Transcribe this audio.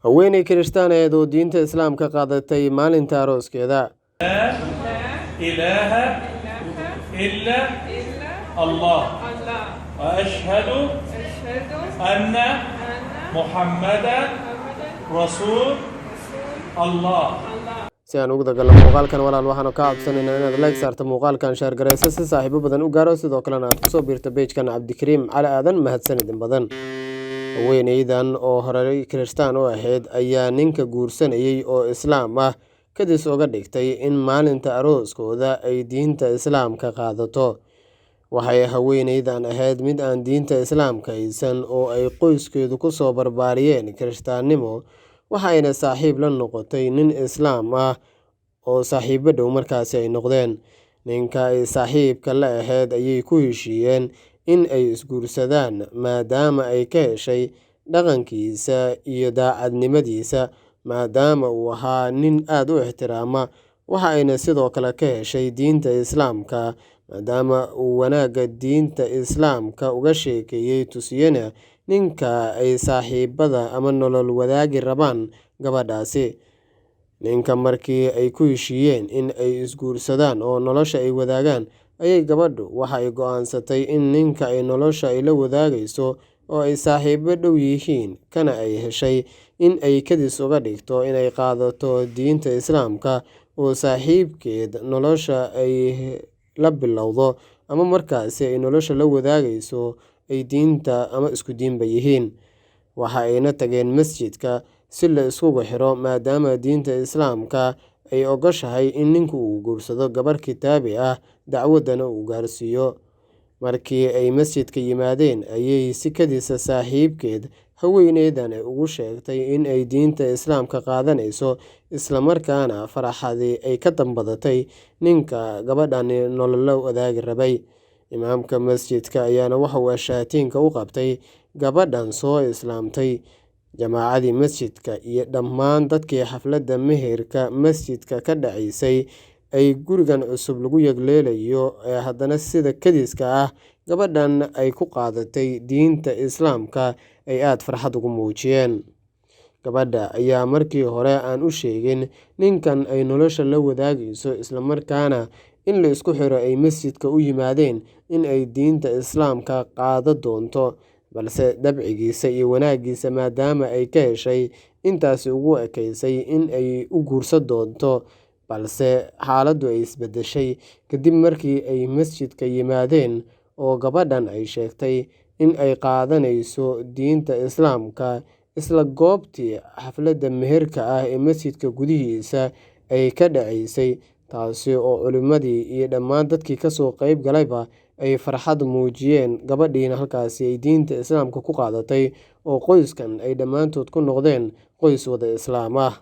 haweeney Kirishtaan ah oo diinta Islaamka qaadatay maalinta arooskeeda. لا إله إلا الله وأشهد أن محمدا رسول الله. si aan ugu dagalno muuqaalkan walaal waxaan ka codsanaynaa inaad like saarto muuqaalkan share gareyso si saaxiibo badan u gaaro sidoo kalena aad ku soo biirto page-kan Cabdikariim Cali Aadan mahadsanidin badan. haweeneydan oo horey Kirishtaan u ahayd ayaa ninka guursanayay oo Islaam ah kadis uga dhigtay in maalinta arooskooda ay diinta Islaamka qaadato. waxay haweeneydan ahayd mid aan diinta Islaamka haysan oo ay qoyskeedu ku soo barbaariyeen Kirishtaannimo, waxayna saaxiib la noqotay nin Islaam ah oo saaxiibo dhow markaasi ay noqdeen. ninka ay saaxiibka la ahayd ayay ku heshiiyeen in ay isguursadaan maadaama ay ka heshay dhaqankiisa iyo daacadnimadiisa, maadaama uu ahaa nin aad u ixtiraama. waxayna sidoo kale ka heshay diinta Islaamka maadaama uu wanaagga diinta Islaamka uga sheekeeyey tusiyena ninka ay saaxiibada ama nolol wadaagi rabaan gabadhaasi. ninka markii ay ku heshiiyeen in ay isguursadaan oo nolosha ay wadaagaan ayay gabadhu waxay go'aansatay in ninka ay nolosha ay la wadaagayso oo ay saaxiibo dhow yihiin kana ay heshay in ay kadis uga dhigto inay qaadato diinta Islaamka oo saaxiibkeed nolosha ay la bilowdo ama markaasi ay nolosha la wadaagayso ay diinta ama isku diinba yihiin. waxa ayna tageen masjidka si la isugu xiro maadaama diinta Islaamka ay ogoshahay in ninku uu guursado gabar kitaabi ah dacwadana uu gaarsiiyo. markii ay masjidka yimaadeen ayay si kadisa saaxiibkeed haweeneydan ugu sheegtay in ay diinta Islaamka qaadanayso, isla markaana faraxadii ay ka dambadatay ninka gabadhan nolol la wadaagi rabay. imaamka masjidka ayaana waxa uu shaatiinka u qabtay gabadhan soo islaamtay. jamaacadii masjidka iyo dhammaan dadkii xafladda meherka masjidka ka dhacaysay ay gurigan cusub lagu yagleelayo ee haddana sida kadiska ah gabadhan ay ku qaadatay diinta Islaamka ay aad farxad ugu muujiyeen. gabadha ayaa markii hore aan u sheegin ninkan ay nolosha la wadaagayso, isla markaana in la isku xiro ay masjidka u yimaadeen in ay diinta Islaamka qaado doonto, balse dabcigiisa iyo wanaagiisa maadaama ay ka heshay intaasi ugu ekeysay in ay u guursan doonto. balse xaaladdu ay isbedeshay kadib markii ay masjidka yimaadeen oo gabadhan ay sheegtay in ay qaadanayso diinta Islaamka. isla goobtii xafladda meherka ah ee masjidka gudihiisa ay ka dhacaysay, taasi oo culimadii iyo dhammaan dadkii kasoo qayb galayba ay farxad muujiyeen. gabadhiina halkaasi ay diinta Islaamka ku qaadatay oo qoyskan ay dhammaantood ku noqdeen qoys wada Islaam ah.